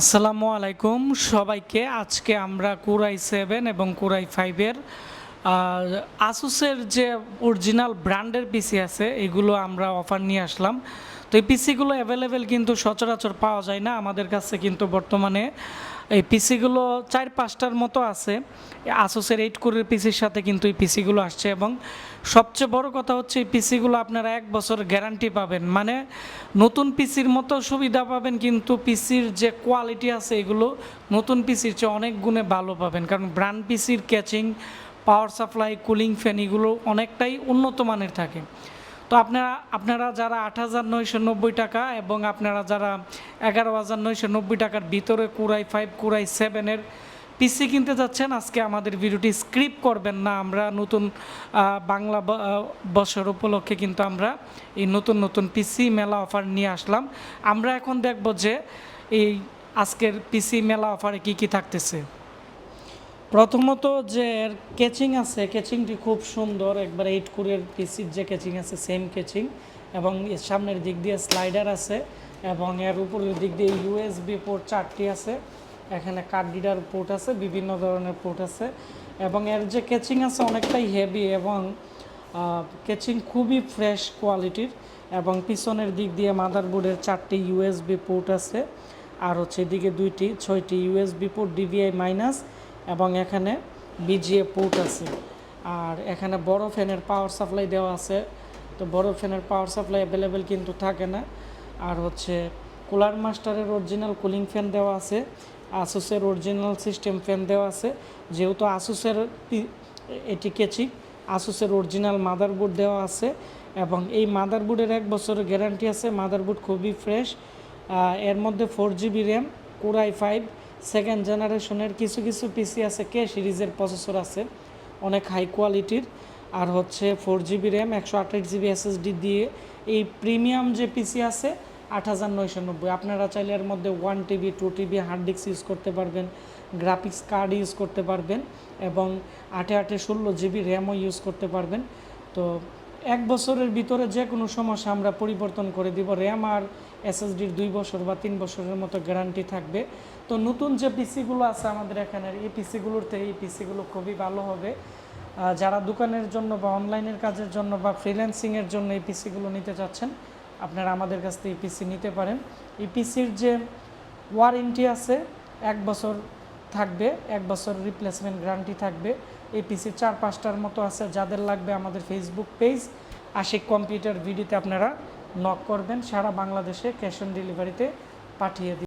আসসালামু আলাইকুম সবাইকে। আজকে আমরা কোরাই 7 এবং কোরাই 5-এর আসুসের যে অরিজিনাল ব্র্যান্ডের পিসি আছে এগুলো আমরা অফার নিয়ে আসলাম। তো এই পিসিগুলো অ্যাভেলেবেল কিন্তু সচরাচর পাওয়া যায় না আমাদের কাছে, কিন্তু বর্তমানে এই পিসিগুলো 4-5টার মতো আছে। আসুসের 8 কোরের পিসির সাথে কিন্তু এই পিসিগুলো আসছে, এবং সবচেয়ে বড় কথা হচ্ছে এই পিসিগুলো আপনারা 1 বছর গ্যারান্টি পাবেন। মানে নতুন পিসির মতো সুবিধা পাবেন, কিন্তু পিসির যে কোয়ালিটি আছে এগুলো নতুন পিসির চেয়ে অনেক গুণে ভালো পাবেন, কারণ ব্র্যান্ড পিসির caching, power supply, cooling fan এগুলো অনেকটাই উন্নত মানের থাকে। তো আপনারা যারা 8,990 টাকা এবং আপনারা যারা 11,990 টাকার ভিতরে কোরাই 5 কোরাই 7-এর পিসি কিনতে যাচ্ছেন, আজকে আমাদের ভিডিওটি স্ক্রিপ করবেন না। আমরা নতুন বাংলা বছর উপলক্ষে কিন্তু আমরা এই নতুন নতুন পিসি মেলা অফার নিয়ে আসলাম। আমরা এখন দেখব যে এই আজকের পিসি মেলা অফারে কি কি থাকতেছে। প্রথমত যে কেচিং আছে, কেচিংটি খুব সুন্দর, একবার 8 কোরের পিসির যে কেচিং আছে সেম কেচিং, এবং এর সামনের দিক দিয়ে স্লাইডার আছে, এবং এর উপরের দিক দিয়ে ইউএসবি পোর্ট 4টি আছে। এখানে কার্ড রিডার পোর্ট আছে, বিভিন্ন ধরনের পোর্ট আছে, এবং এর যে কেচিং আছে অনেকটাই হেভি, এবং কেচিং খুবই ফ্রেশ কোয়ালিটির। এবং পিছনের দিক দিয়ে মাদারবোর্ডের 4টি ইউএসবি পোর্ট আছে, আর হচ্ছে এদিকে 6টি ইউএসবি পোর্ট ডিভিআই মাইনাস, এবং এখানে বিজিএ পোর্ট আছে। আর এখানে বড় ফ্যানের পাওয়ার সাপ্লাই দেওয়া আছে। তো বড় ফ্যানের পাওয়ার সাপ্লাই অ্যাভেলেবেল কিন্তু থাকে না। আর হচ্ছে কুলার মাস্টারের অরিজিনাল কুলিং ফ্যান দেওয়া আছে, আসুসের অরিজিনাল সিস্টেম ফ্যান দেওয়া আছে। যেহেতু আসুসের এটি কেচিং, আসুসের অরিজিনাল মাদারবোর্ড দেওয়া আছে, এবং এই মাদারবোর্ডের 1 বছরের গ্যারান্টি আছে। মাদারবোর্ড খুবই ফ্রেশ। এর মধ্যে 4GB র্যাম, কোরাই 5 সেকেন্ড জেনারেশনের। কিছু কিছু পিসি আছে কে সিরিজের প্রসেসর আছে, অনেক হাই কোয়ালিটির। আর হচ্ছে 4GB র্যাম, 128GB SSD দিয়ে এই প্রিমিয়াম যে পিসি আছে 8,990। আপনারা চাইলে এর মধ্যে 1TB 2TB hard disk use করতে পারবেন, গ্রাফিক্স কার্ড ইউজ করতে পারবেন, এবং 8/16GB র্যামও ইউজ করতে পারবেন। তো 1 বছরের ভিতরে যে কোনো সমস্যা আমরা পরিবর্তন করে দিব। র্যাম আর SSDর 2 বছর বা 3 বছরের মতো গ্যারান্টি থাকবে। তো নতুন যে পিসিগুলো আছে আমাদের এখানের, এই পিসিগুলোর থেকে এই পিসিগুলো খুবই ভালো হবে। যারা দোকানের জন্য বা অনলাইনের কাজের জন্য বা ফ্রিল্যান্সিংয়ের জন্য এই পিসিগুলো নিতে চাচ্ছেন, আপনারা আমাদের কাছ থেকে এই পিসি নিতে পারেন। এই পিসির যে ওয়ারেন্টি আছে 1 বছর থাকবে, 1 বছর রিপ্লেসমেন্ট গ্যারান্টি থাকবে। এই পিসি 4-5টার মতো আছে। যাদের লাগবে আমাদের ফেসবুক পেজ আশিক কম্পিউটার ভিডিওতে আপনারা নক করবেন, সারা বাংলাদেশে ক্যাশ অন ডেলিভারিতে পাঠিয়ে দিন।